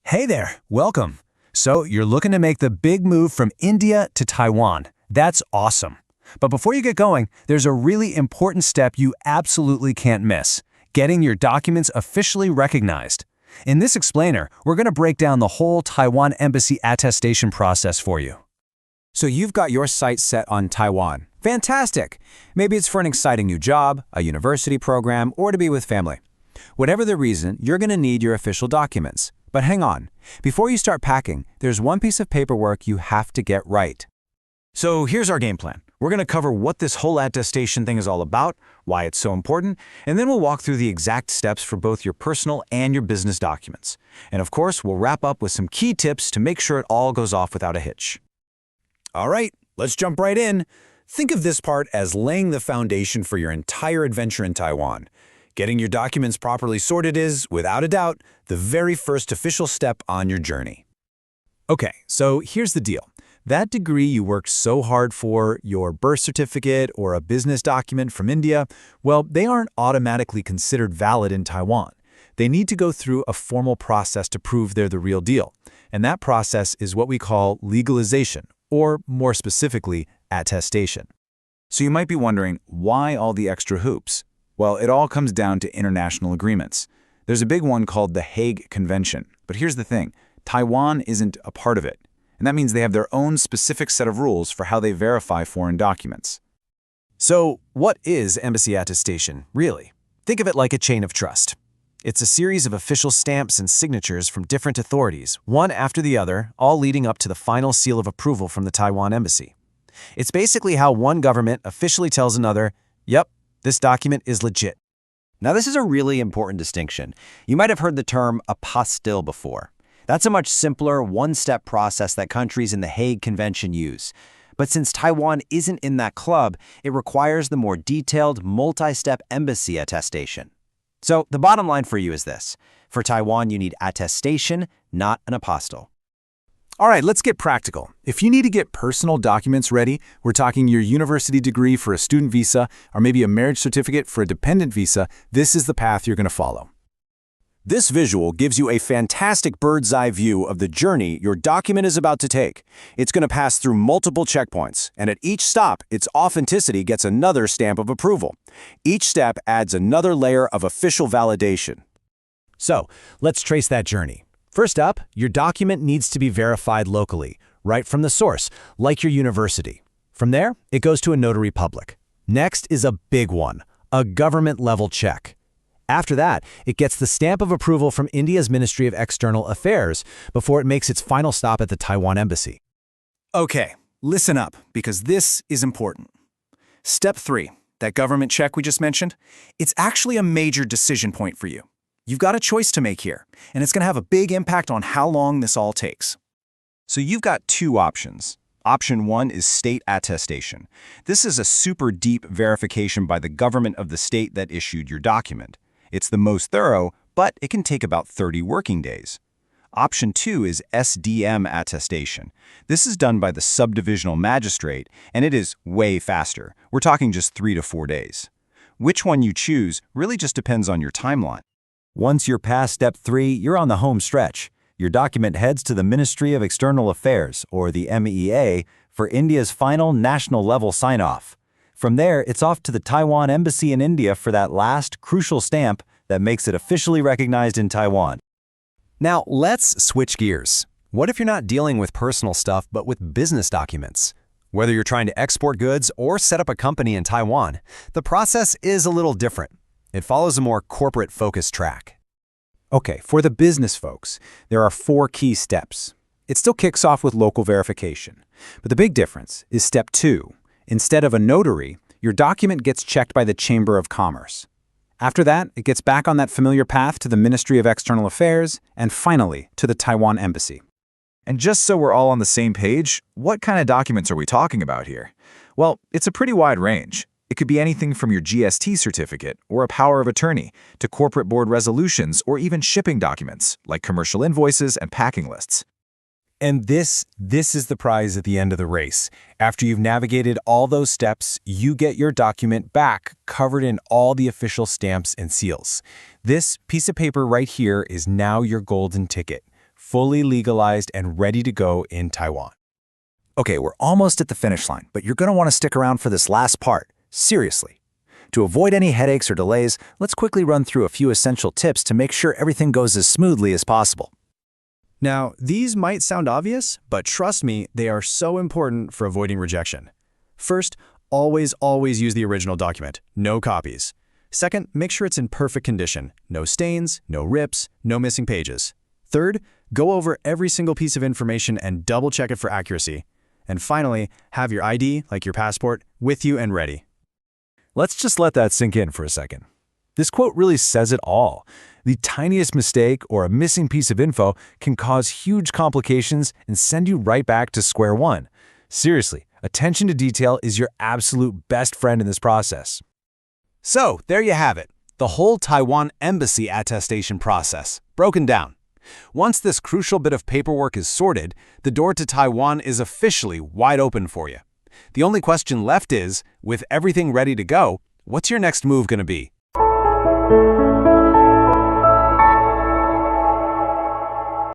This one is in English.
Hey there, welcome. So you're looking to make the big move from India to Taiwan. That's awesome. But before you get going, there's a really important step you absolutely can't miss: getting your documents officially recognized. In this explainer, we're going to break down the whole Taiwan Embassy Attestation process for you. So you've got your sights set on Taiwan. Fantastic! Maybe it's for an exciting new job, a university program, or to be with family. Whatever the reason, you're going to need your official documents. But hang on. Before you start packing, there's one piece of paperwork you have to get right. So here's our game plan. We're going to cover what this whole attestation thing is all about, why it's so important, and then we'll walk through the exact steps for both your personal and your business documents. And of course, we'll wrap up with some key tips to make sure it all goes off without a hitch. All right, let's jump right in. Think of this part as laying the foundation for your entire adventure in Taiwan. Getting your documents properly sorted is, without a doubt, the very first official step on your journey. Okay, so here's the deal. That degree you worked so hard for, your birth certificate or a business document from India, well, they aren't automatically considered valid in Taiwan. They need to go through a formal process to prove they're the real deal. And that process is what we call legalization, or more specifically, attestation. So you might be wondering, why all the extra hoops? Well, it all comes down to international agreements. There's a big one called the Hague Convention. But here's the thing, Taiwan isn't a part of it. And that means they have their own specific set of rules for how they verify foreign documents. So what is embassy attestation, really? Think of it like a chain of trust. It's a series of official stamps and signatures from different authorities, one after the other, all leading up to the final seal of approval from the Taiwan Embassy. It's basically how one government officially tells another, yep, this document is legit. Now, this is a really important distinction. You might have heard the term apostille before. That's a much simpler, one-step process that countries in the Hague Convention use. But since Taiwan isn't in that club, it requires the more detailed, multi-step embassy attestation. So the bottom line for you is this. For Taiwan, you need attestation, not an apostille. All right, let's get practical. If you need to get personal documents ready, we're talking your university degree for a student visa or maybe a marriage certificate for a dependent visa, this is the path you're going to follow. This visual gives you a fantastic bird's-eye view of the journey your document is about to take. It's going to pass through multiple checkpoints, and at each stop, its authenticity gets another stamp of approval. Each step adds another layer of official validation. So, let's trace that journey. First up, your document needs to be verified locally, right from the source, like your university. From there, it goes to a notary public. Next is a big one, a government-level check. After that, it gets the stamp of approval from India's Ministry of External Affairs before it makes its final stop at the Taiwan Embassy. Okay, listen up, because this is important. Step 3, that government check we just mentioned, it's actually a major decision point for you. You've got a choice to make here, and it's going to have a big impact on how long this all takes. So you've got two options. Option 1 is state attestation. This is a super deep verification by the government of the state that issued your document. It's the most thorough, but it can take about 30 working days. Option 2 is SDM attestation. This is done by the subdivisional magistrate, and it is way faster. We're talking just 3 to 4 days. Which one you choose really just depends on your timeline. Once you're past step 3, you're on the home stretch. Your document heads to the Ministry of External Affairs, or the MEA, for India's final national-level sign-off. From there, it's off to the Taiwan Embassy in India for that last, crucial stamp that makes it officially recognized in Taiwan. Now, let's switch gears. What if you're not dealing with personal stuff, but with business documents? Whether you're trying to export goods or set up a company in Taiwan, the process is a little different. It follows a more corporate-focused track. Okay, for the business folks, there are 4 key steps. It still kicks off with local verification. But the big difference is step 2. Instead of a notary, your document gets checked by the Chamber of Commerce. After that, it gets back on that familiar path to the Ministry of External Affairs and finally to the Taiwan Embassy. And just so we're all on the same page, what kind of documents are we talking about here? Well, it's a pretty wide range. It could be anything from your GST certificate or a power of attorney to corporate board resolutions or even shipping documents like commercial invoices and packing lists. And this is the prize at the end of the race. After you've navigated all those steps, you get your document back, covered in all the official stamps and seals. This piece of paper right here is now your golden ticket, fully legalized and ready to go in Taiwan. Okay, we're almost at the finish line, but you're going to want to stick around for this last part. Seriously. To avoid any headaches or delays, let's quickly run through a few essential tips to make sure everything goes as smoothly as possible. Now, these might sound obvious, but trust me, they are so important for avoiding rejection. First, always use the original document, no copies. Second, make sure it's in perfect condition, no stains, no rips, no missing pages. Third, go over every single piece of information and double-check it for accuracy. And finally, have your ID, like your passport, with you and ready. Let's just let that sink in for a second. This quote really says it all. The tiniest mistake or a missing piece of info can cause huge complications and send you right back to square one. Seriously, attention to detail is your absolute best friend in this process. So, there you have it, the whole Taiwan Embassy Attestation Process, broken down. Once this crucial bit of paperwork is sorted, the door to Taiwan is officially wide open for you. The only question left is, with everything ready to go, what's your next move going to be?